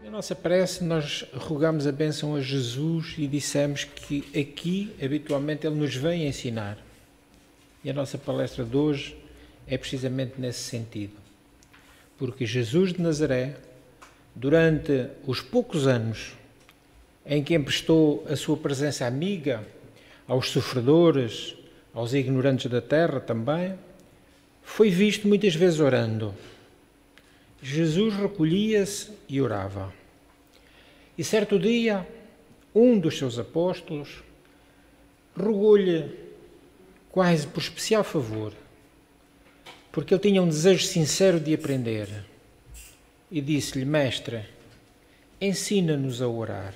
Na nossa prece, nós rogamos a bênção a Jesus e dissemos que aqui, habitualmente, Ele nos vem ensinar. E a nossa palestra de hoje é precisamente nesse sentido. Porque Jesus de Nazaré, durante os poucos anos em que emprestou a sua presença amiga aos sofredores, aos ignorantes da terra também, foi visto muitas vezes orando. Jesus recolhia-se e orava. E certo dia, um dos seus apóstolos rogou-lhe quase por especial favor, porque ele tinha um desejo sincero de aprender, e disse-lhe: Mestre, ensina-nos a orar.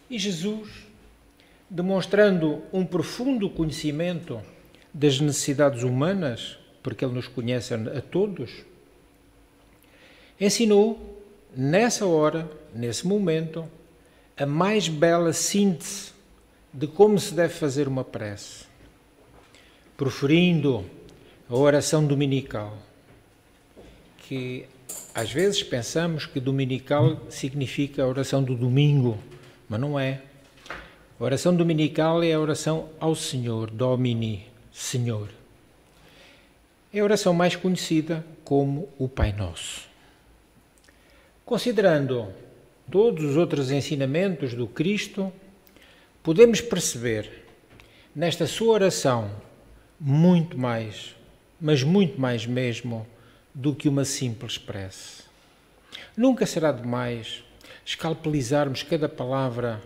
E Jesus, demonstrando um profundo conhecimento das necessidades humanas, porque Ele nos conhece a todos, ensinou, nessa hora, nesse momento, a mais bela síntese de como se deve fazer uma prece, proferindo a oração dominical, que às vezes pensamos que dominical significa a oração do domingo, mas não é. A oração dominical é a oração ao Senhor, Domini, Senhor. É a oração mais conhecida como o Pai Nosso. Considerando todos os outros ensinamentos do Cristo, podemos perceber nesta sua oração muito mais, mas muito mais mesmo, do que uma simples prece. Nunca será demais escalpelizarmos cada palavra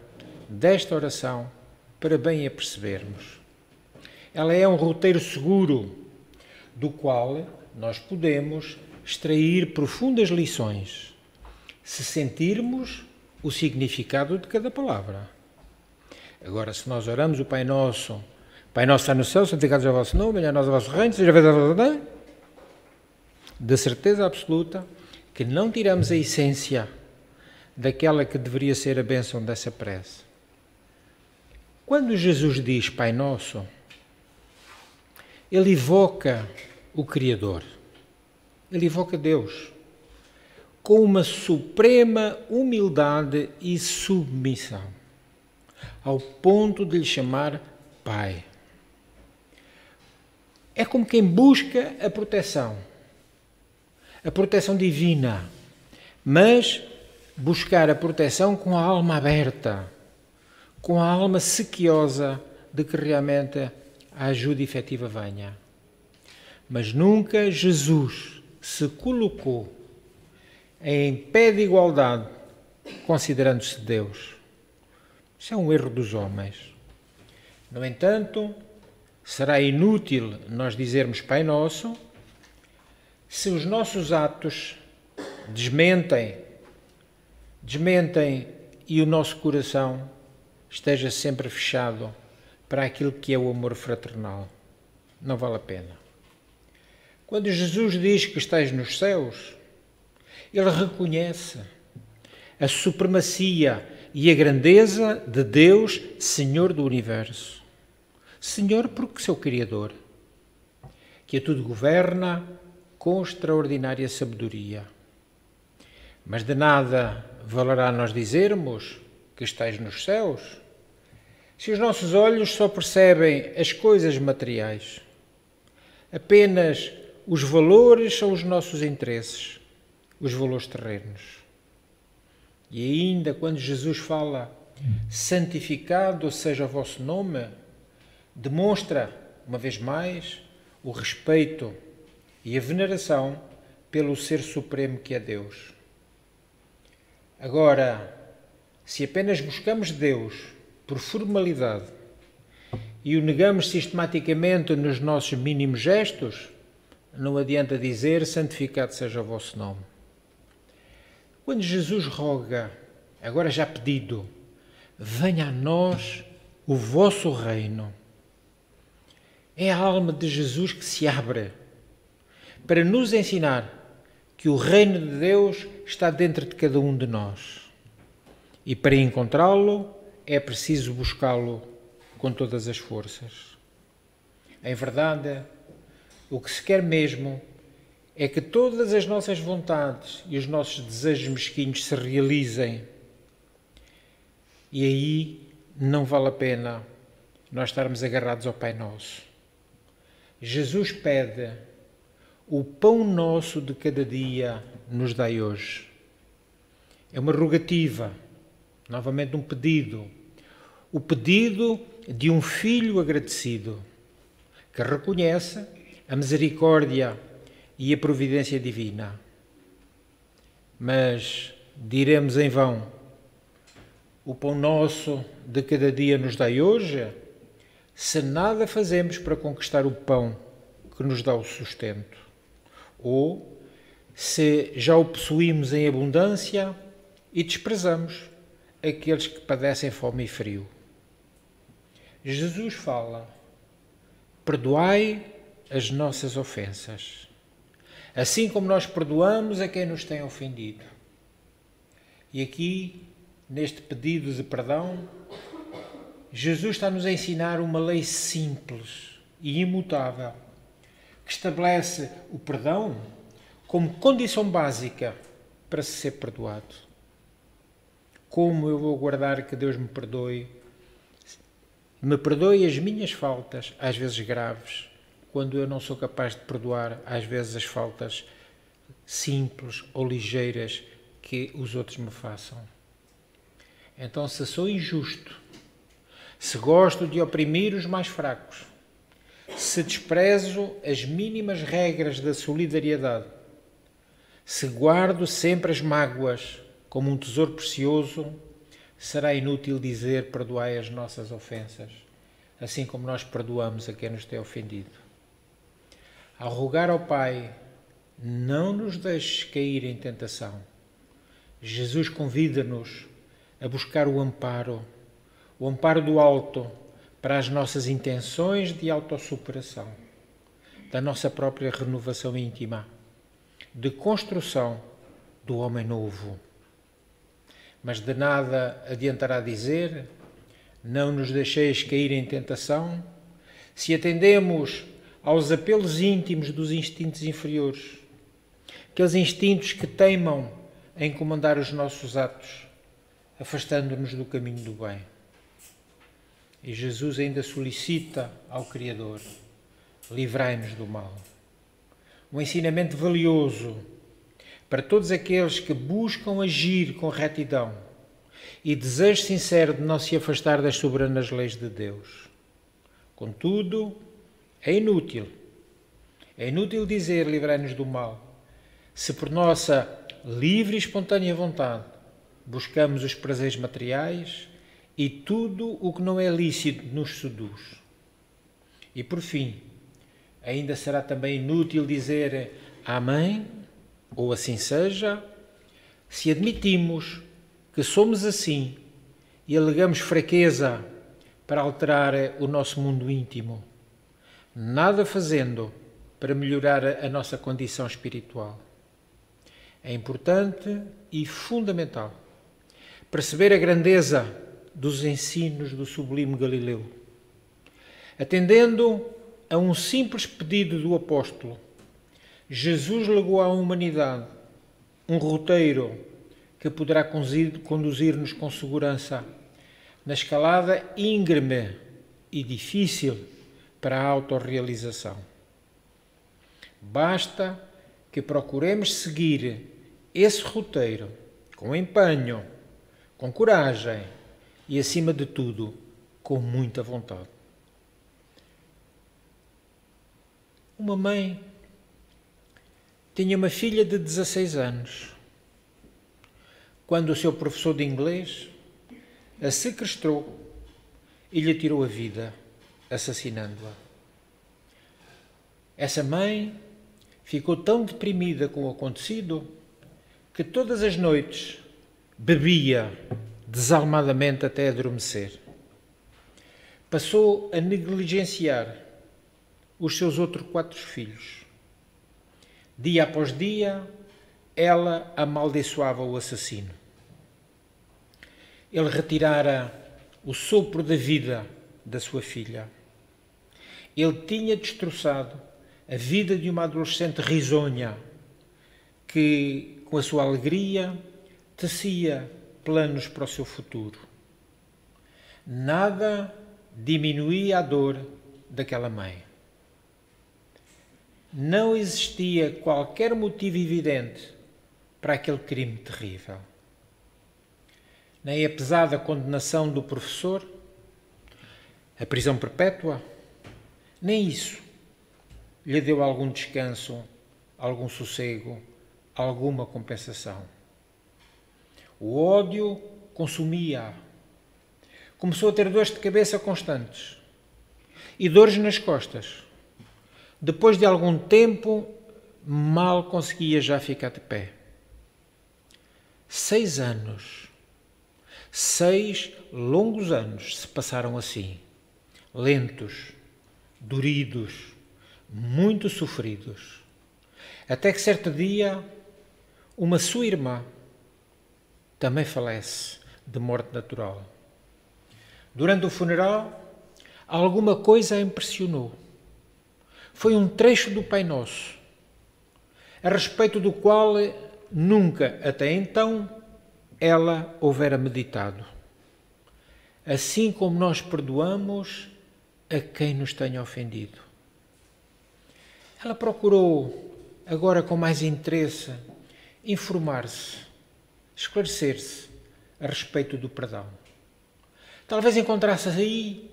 desta oração para bem a percebermos. Ela é um roteiro seguro do qual nós podemos extrair profundas lições, se sentirmos o significado de cada palavra. Agora, se nós oramos o Pai Nosso está no céu, santificado seja o vosso nome, venha a nós o vosso reino, seja feita a vossa vontade, de certeza absoluta que não tiramos a essência daquela que deveria ser a bênção dessa prece. Quando Jesus diz Pai Nosso, Ele evoca o Criador, Ele evoca Deus, com uma suprema humildade e submissão, ao ponto de lhe chamar Pai. É como quem busca a proteção divina, mas buscar a proteção com a alma aberta, com a alma sequiosa de que realmente a ajuda efetiva venha. Mas nunca Jesus se colocou em pé de igualdade, considerando-se Deus. Isso é um erro dos homens. No entanto, será inútil nós dizermos Pai Nosso se os nossos atos desmentem e o nosso coração esteja sempre fechado para aquilo que é o amor fraternal. Não vale a pena. Quando Jesus diz que estás nos céus, Ele reconhece a supremacia e a grandeza de Deus, Senhor do Universo. Senhor porque seu Criador, que a tudo governa com extraordinária sabedoria. Mas de nada valerá nós dizermos que estais nos céus, se os nossos olhos só percebem as coisas materiais. Apenas os valores são os nossos interesses, os valores terrenos. E ainda quando Jesus fala santificado seja o vosso nome, demonstra, uma vez mais, o respeito e a veneração pelo Ser Supremo que é Deus. Agora, se apenas buscamos Deus por formalidade e o negamos sistematicamente nos nossos mínimos gestos, não adianta dizer santificado seja o vosso nome. Quando Jesus roga, agora já pedido, venha a nós o vosso reino, é a alma de Jesus que se abre para nos ensinar que o reino de Deus está dentro de cada um de nós. E para encontrá-lo é preciso buscá-lo com todas as forças. Em verdade, o que se quer mesmo é que todas as nossas vontades e os nossos desejos mesquinhos se realizem. E aí não vale a pena nós estarmos agarrados ao Pai Nosso. Jesus pede: o pão nosso de cada dia nos dai hoje. É uma rogativa, novamente um pedido. O pedido de um filho agradecido, que reconhece a misericórdia e a providência divina. Mas diremos em vão: o pão nosso de cada dia nos dai hoje, se nada fazemos para conquistar o pão que nos dá o sustento, ou se já o possuímos em abundância e desprezamos aqueles que padecem fome e frio. Jesus fala: perdoai as nossas ofensas, assim como nós perdoamos a quem nos tem ofendido. E aqui, neste pedido de perdão, Jesus está-nos a ensinar uma lei simples e imutável, que estabelece o perdão como condição básica para se ser perdoado. Como eu vou aguardar que Deus me perdoe as minhas faltas, às vezes graves, quando eu não sou capaz de perdoar, às vezes, as faltas simples ou ligeiras que os outros me façam? Então, se sou injusto, se gosto de oprimir os mais fracos, se desprezo as mínimas regras da solidariedade, se guardo sempre as mágoas como um tesouro precioso, será inútil dizer: perdoai as nossas ofensas, assim como nós perdoamos a quem nos tem ofendido. Ao rogar ao Pai: não nos deixes cair em tentação, Jesus convida-nos a buscar o amparo do alto para as nossas intenções de autossuperação, da nossa própria renovação íntima, de construção do homem novo. Mas de nada adiantará dizer: não nos deixeis cair em tentação, se atendemos aos apelos íntimos dos instintos inferiores, aqueles instintos que teimam em comandar os nossos atos, afastando-nos do caminho do bem. E Jesus ainda solicita ao Criador: livrai-nos do mal. Um ensinamento valioso para todos aqueles que buscam agir com retidão e desejo sincero de não se afastar das soberanas leis de Deus. Contudo, é inútil dizer: livrai-nos do mal, se por nossa livre e espontânea vontade buscamos os prazeres materiais e tudo o que não é lícito nos seduz. E por fim, ainda será também inútil dizer amém, ou assim seja, se admitimos que somos assim e alegamos fraqueza para alterar o nosso mundo íntimo, nada fazendo para melhorar a nossa condição espiritual. É importante e fundamental perceber a grandeza dos ensinos do sublime Galileu. Atendendo a um simples pedido do apóstolo, Jesus legou à humanidade um roteiro que poderá conduzir-nos com segurança na escalada íngreme e difícil para a autorrealização. Basta que procuremos seguir esse roteiro com empenho, com coragem e, acima de tudo, com muita vontade. Uma mãe tinha uma filha de 16 anos, quando o seu professor de inglês a sequestrou e lhe tirou a vida, assassinando-a. Essa mãe ficou tão deprimida com o acontecido que todas as noites bebia desalmadamente até adormecer. Passou a negligenciar os seus outros 4 filhos. Dia após dia, ela amaldiçoava o assassino. Ele retirara o sopro da vida da sua filha. Ele tinha destroçado a vida de uma adolescente risonha, que, com a sua alegria, tecia planos para o seu futuro. Nada diminuía a dor daquela mãe. Não existia qualquer motivo evidente para aquele crime terrível. Nem a pesada condenação do professor, a prisão perpétua, nem isso lhe deu algum descanso, algum sossego, alguma compensação. O ódio consumia-a. Começou a ter dores de cabeça constantes e dores nas costas. Depois de algum tempo, mal conseguia já ficar de pé. 6 anos, 6 longos anos se passaram assim, lentos, doridos, muito sofridos, até que certo dia uma sua irmã também falece de morte natural. Durante o funeral, alguma coisa a impressionou. Foi um trecho do Pai Nosso, a respeito do qual nunca até então ela houvera meditado. Assim como nós perdoamos a quem nos tenha ofendido. Ela procurou, agora com mais interesse, informar-se, esclarecer-se a respeito do perdão. Talvez encontrasse aí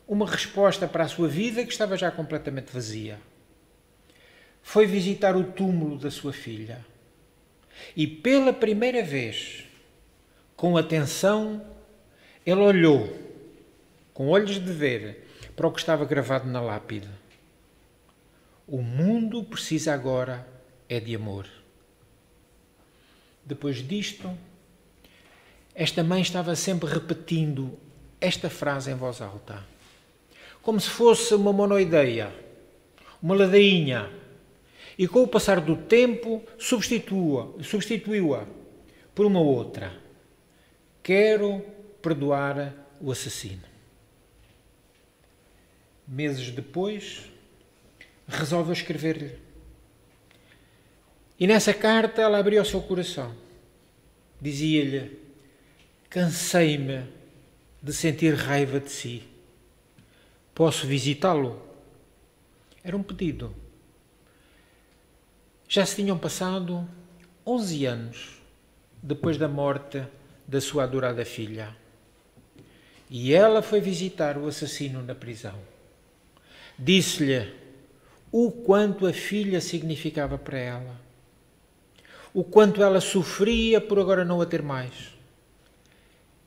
uma resposta para a sua vida que estava já completamente vazia. Foi visitar o túmulo da sua filha e, pela primeira vez, com atenção, ele olhou, com olhos de ver, para o que estava gravado na lápide. O mundo precisa agora é de amor. Depois disto, esta mãe estava sempre repetindo esta frase em voz alta, como se fosse uma monoideia, uma ladainha, e com o passar do tempo substituiu-a por uma outra. Quero perdoar o assassino. Meses depois, resolveu escrever-lhe. E nessa carta ela abriu o seu coração. Dizia-lhe: cansei-me de sentir raiva de si. Posso visitá-lo? Era um pedido. Já se tinham passado 11 anos depois da morte da sua adorada filha. E ela foi visitar o assassino na prisão. Disse-lhe o quanto a filha significava para ela, o quanto ela sofria por agora não a ter mais.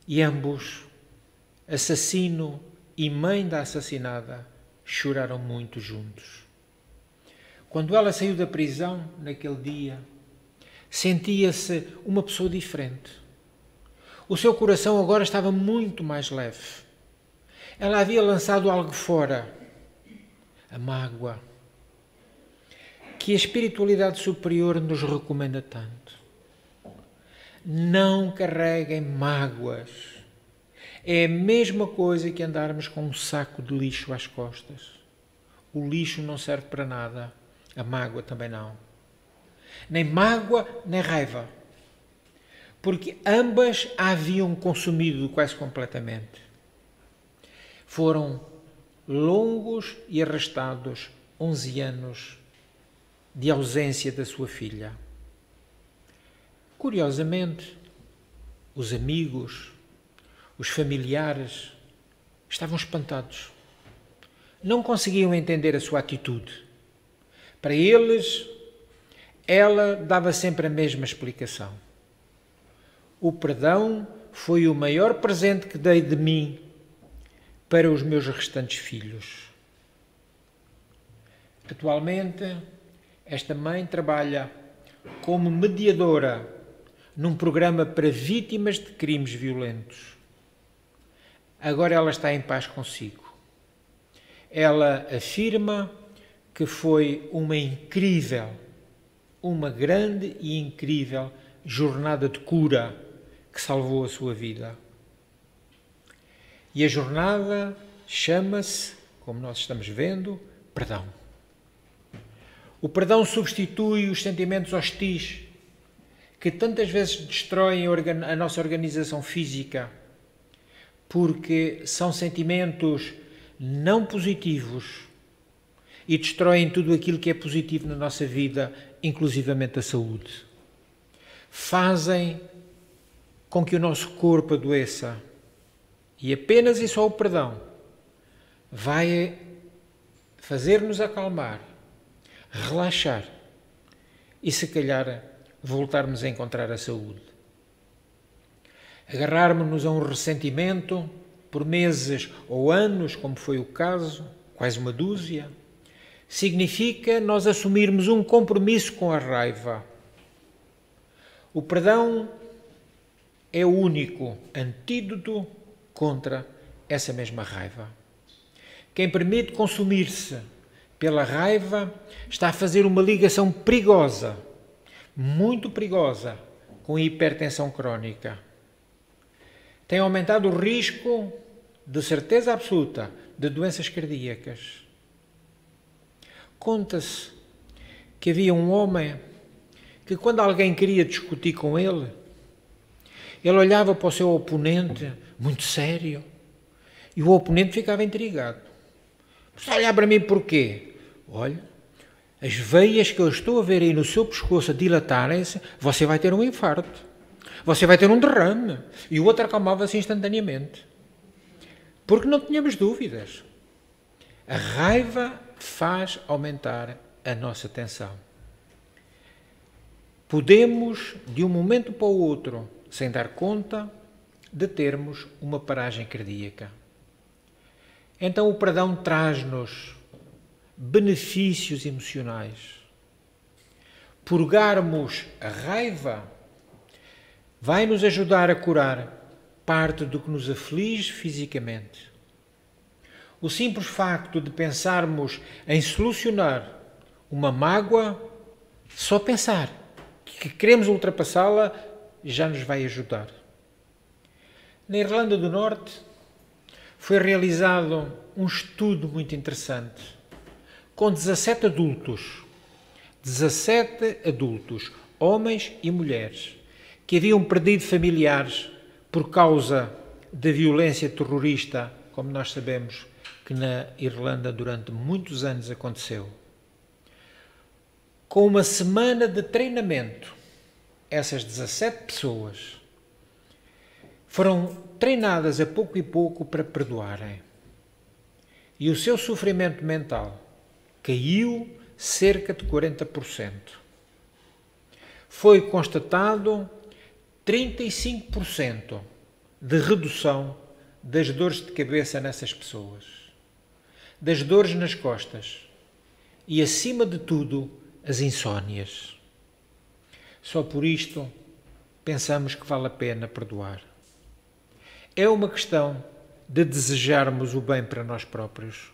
E ambos, assassino e mãe da assassinada, choraram muito juntos. Quando ela saiu da prisão, naquele dia, sentia-se uma pessoa diferente. O seu coração agora estava muito mais leve. Ela havia lançado algo fora, a mágoa, que a espiritualidade superior nos recomenda tanto. Não carreguem mágoas. É a mesma coisa que andarmos com um saco de lixo às costas. O lixo não serve para nada, a mágoa também não. Nem mágoa, nem raiva. Porque ambas a haviam consumido quase completamente. Foram longos e arrastados 11 anos de ausência da sua filha. Curiosamente, os amigos, os familiares, estavam espantados. Não conseguiam entender a sua atitude. Para eles, ela dava sempre a mesma explicação. O perdão foi o maior presente que dei de mim para os meus restantes filhos. Atualmente, esta mãe trabalha como mediadora num programa para vítimas de crimes violentos. Agora ela está em paz consigo. Ela afirma que foi uma grande e incrível jornada de cura que salvou a sua vida. E a jornada chama-se, como nós estamos vendo, perdão. O perdão substitui os sentimentos hostis que tantas vezes destroem a nossa organização física, porque são sentimentos não positivos e destroem tudo aquilo que é positivo na nossa vida, inclusivamente a saúde. Fazem com que o nosso corpo adoeça, e apenas e só o perdão vai fazer-nos acalmar, relaxar e, se calhar, voltarmos a encontrar a saúde. Agarrarmos-nos a um ressentimento por meses ou anos, como foi o caso, quase uma dúzia, significa nós assumirmos um compromisso com a raiva. O perdão é o único antídoto contra essa mesma raiva. Quem permite consumir-se pela raiva está a fazer uma ligação perigosa, muito perigosa, com a hipertensão crónica. Tem aumentado o risco, de certeza absoluta, de doenças cardíacas. Conta-se que havia um homem que, quando alguém queria discutir com ele olhava para o seu oponente, muito sério, e o oponente ficava intrigado. Você olhar para mim porquê? Olha, as veias que eu estou a ver aí no seu pescoço a dilatarem-se, você vai ter um infarto, você vai ter um derrame. E o outro acalmava-se instantaneamente. Porque não tínhamos dúvidas. A raiva faz aumentar a nossa tensão. Podemos, de um momento para o outro, sem dar conta, de termos uma paragem cardíaca. Então o perdão traz-nos benefícios emocionais. Purgarmos a raiva vai nos ajudar a curar parte do que nos aflige fisicamente. O simples facto de pensarmos em solucionar uma mágoa, só pensar que queremos ultrapassá-la, já nos vai ajudar. Na Irlanda do Norte foi realizado um estudo muito interessante com 17 adultos, homens e mulheres, que haviam perdido familiares por causa da violência terrorista, como nós sabemos que na Irlanda durante muitos anos aconteceu. Com uma semana de treinamento, essas 17 pessoas foram treinadas a pouco e pouco para perdoarem. E o seu sofrimento mental caiu cerca de 40%. Foi constatado 35% de redução das dores de cabeça nessas pessoas, das dores nas costas e, acima de tudo, as insónias. Só por isto pensamos que vale a pena perdoar. É uma questão de desejarmos o bem para nós próprios.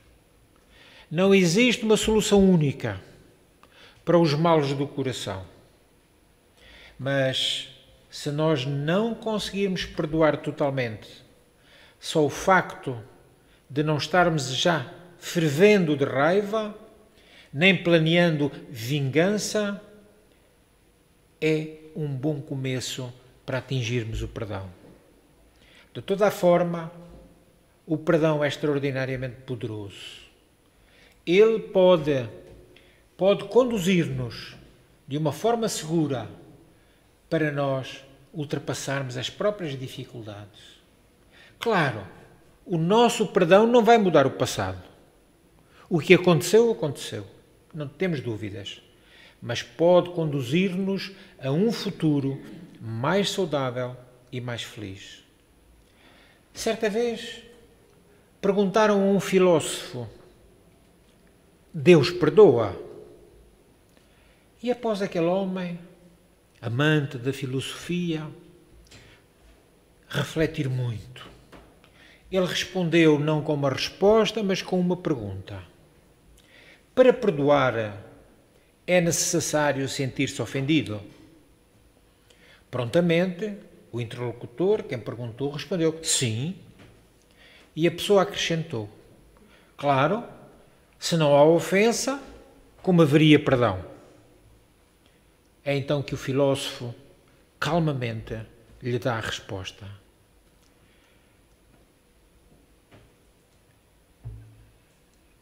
Não existe uma solução única para os males do coração. Mas se nós não conseguirmos perdoar totalmente, só o facto de não estarmos já fervendo de raiva, nem planeando vingança, é um bom começo para atingirmos o perdão. De toda a forma, o perdão é extraordinariamente poderoso. Ele pode conduzir-nos de uma forma segura para nós ultrapassarmos as próprias dificuldades. Claro, o nosso perdão não vai mudar o passado. O que aconteceu, aconteceu. Não temos dúvidas. Mas pode conduzir-nos a um futuro mais saudável e mais feliz. Certa vez, perguntaram a um filósofo: Deus perdoa? E após aquele homem, amante da filosofia, refletir muito, ele respondeu não com uma resposta, mas com uma pergunta. Para perdoar, é necessário sentir-se ofendido? Prontamente, o interlocutor, quem perguntou, respondeu sim. E a pessoa acrescentou: claro, se não há ofensa, como haveria perdão? É então que o filósofo calmamente lhe dá a resposta.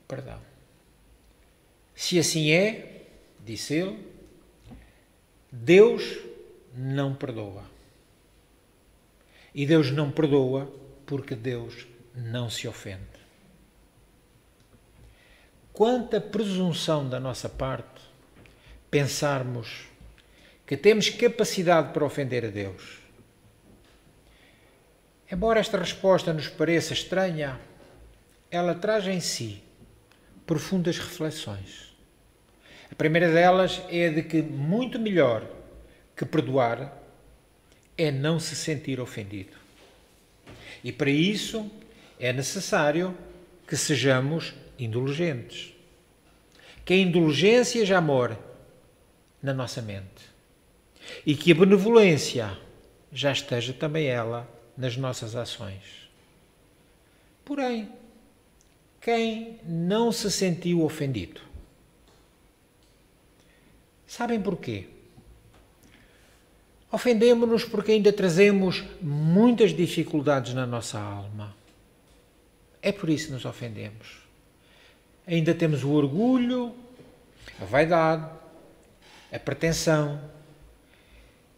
Perdão. Se assim é, disse ele, Deus não perdoa. E Deus não perdoa porque Deus não se ofende. Quanta presunção da nossa parte pensarmos que temos capacidade para ofender a Deus. Embora esta resposta nos pareça estranha, ela traz em si profundas reflexões. A primeira delas é a de que muito melhor que perdoar é não se sentir ofendido. E para isso é necessário que sejamos indulgentes. Que a indulgência já more na nossa mente. E que a benevolência já esteja também ela nas nossas ações. Porém, quem não se sentiu ofendido? Sabem porquê? Ofendemos-nos porque ainda trazemos muitas dificuldades na nossa alma. É por isso que nos ofendemos. Ainda temos o orgulho, a vaidade, a pretensão.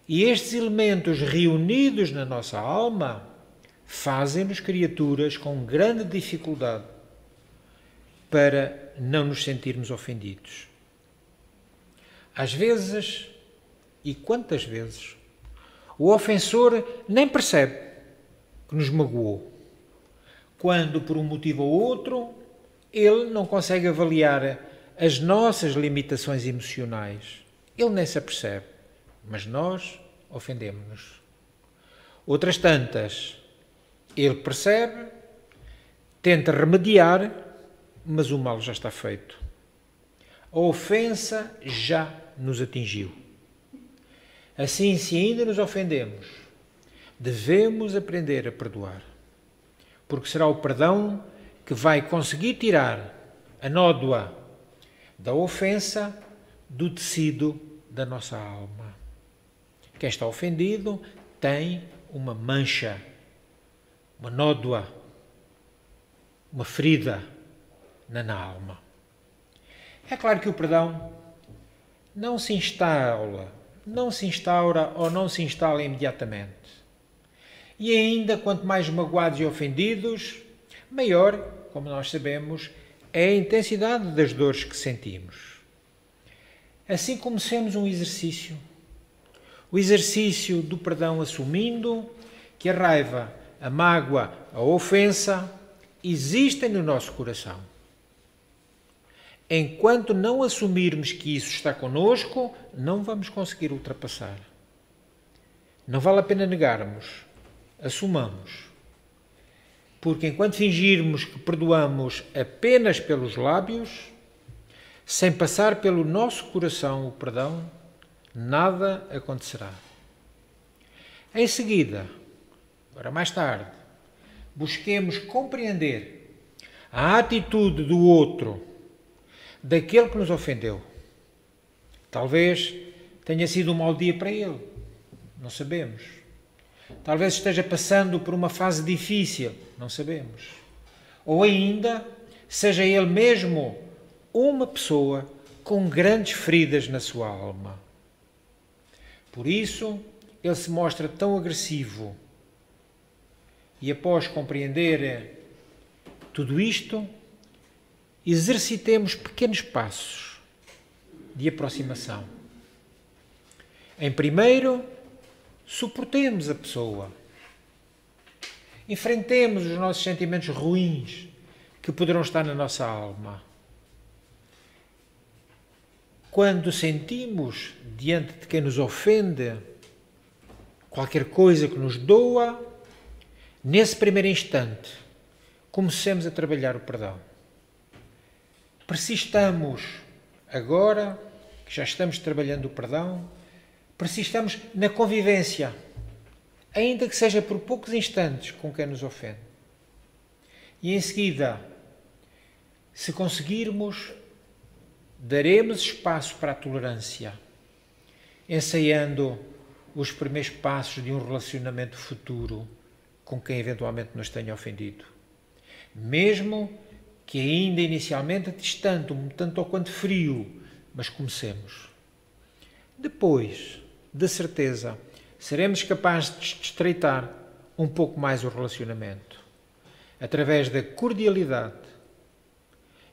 E estes elementos reunidos na nossa alma fazem-nos criaturas com grande dificuldade para não nos sentirmos ofendidos. Às vezes, e quantas vezes, o ofensor nem percebe que nos magoou, quando por um motivo ou outro ele não consegue avaliar as nossas limitações emocionais. Ele nem se apercebe, mas nós ofendemos-nos. Outras tantas, ele percebe, tenta remediar, mas o mal já está feito. A ofensa já nos atingiu. Assim, se ainda nos ofendemos, devemos aprender a perdoar, porque será o perdão que vai conseguir tirar a nódoa da ofensa do tecido da nossa alma. Quem está ofendido tem uma mancha, uma nódoa, uma ferida na alma. É claro que o perdão não se instaura ou não se instala imediatamente. E ainda, quanto mais magoados e ofendidos, maior, como nós sabemos, é a intensidade das dores que sentimos. Assim comecemos um exercício. O exercício do perdão assumindo que a raiva, a mágoa, a ofensa existem no nosso coração. Enquanto não assumirmos que isso está connosco, não vamos conseguir ultrapassar. Não vale a pena negarmos. Assumamos. Porque enquanto fingirmos que perdoamos apenas pelos lábios, sem passar pelo nosso coração o perdão, nada acontecerá. Em seguida, agora mais tarde, busquemos compreender a atitude do outro, daquele que nos ofendeu. Talvez tenha sido um mau dia para ele, não sabemos. Talvez esteja passando por uma fase difícil, não sabemos. Ou ainda, seja ele mesmo uma pessoa com grandes feridas na sua alma. Por isso, ele se mostra tão agressivo. E após compreender tudo isto, exercitemos pequenos passos de aproximação. Em primeiro, suportemos a pessoa. Enfrentemos os nossos sentimentos ruins que poderão estar na nossa alma. Quando sentimos diante de quem nos ofende qualquer coisa que nos doa, nesse primeiro instante, comecemos a trabalhar o perdão. Persistamos agora, que já estamos trabalhando o perdão, persistamos na convivência, ainda que seja por poucos instantes com quem nos ofende. E em seguida, se conseguirmos, daremos espaço para a tolerância, ensaiando os primeiros passos de um relacionamento futuro com quem eventualmente nos tenha ofendido. Mesmo que ainda inicialmente distante, um tanto ou quanto frio, mas comecemos. Depois, de certeza, seremos capazes de estreitar um pouco mais o relacionamento, através da cordialidade,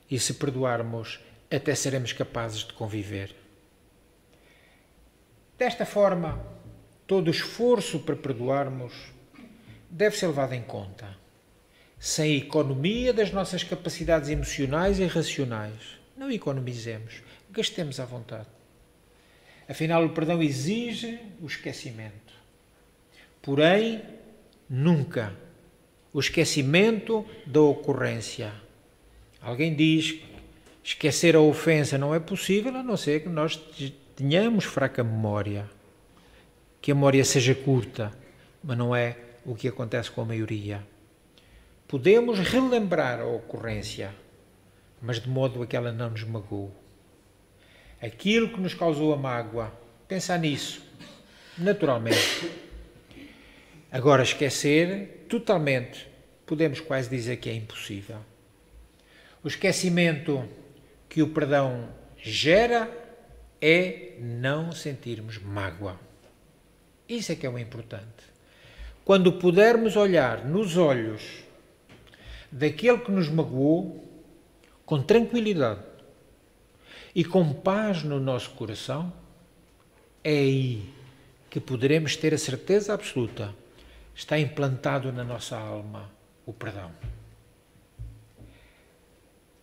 e se perdoarmos, até seremos capazes de conviver. Desta forma, todo o esforço para perdoarmos deve ser levado em conta, sem a economia das nossas capacidades emocionais e racionais. Não economizemos, gastemos à vontade. Afinal, o perdão exige o esquecimento. Porém, nunca o esquecimento da ocorrência. Alguém diz que esquecer a ofensa não é possível, a não ser que nós tenhamos fraca memória. Que a memória seja curta, mas não é o que acontece com a maioria. Podemos relembrar a ocorrência, mas de modo a que ela não nos magoe. Aquilo que nos causou a mágoa, pensar nisso, naturalmente. Agora, esquecer totalmente, podemos quase dizer que é impossível. O esquecimento que o perdão gera é não sentirmos mágoa. Isso é que é o importante. Quando pudermos olhar nos olhos daquele que nos magoou, com tranquilidade e com paz no nosso coração, é aí que poderemos ter a certeza absoluta, está implantado na nossa alma o perdão.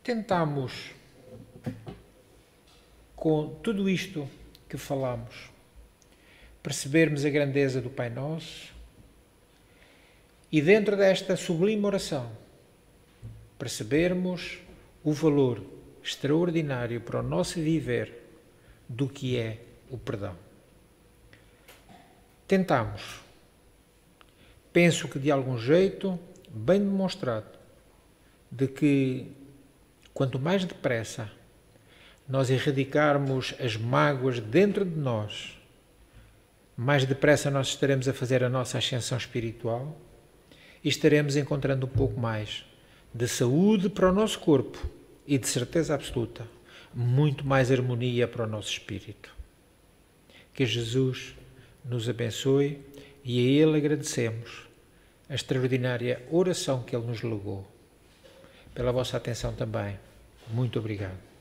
Tentamos, com tudo isto que falamos, percebermos a grandeza do Pai Nosso e dentro desta sublime oração, percebermos o valor extraordinário para o nosso viver do que é o perdão. Tentamos, penso que de algum jeito, bem demonstrado, de que quanto mais depressa nós erradicarmos as mágoas dentro de nós, mais depressa nós estaremos a fazer a nossa ascensão espiritual e estaremos encontrando um pouco mais de saúde para o nosso corpo e, de certeza absoluta, muito mais harmonia para o nosso espírito. Que Jesus nos abençoe e a Ele agradecemos a extraordinária oração que Ele nos legou. Pela vossa atenção também. Muito obrigado.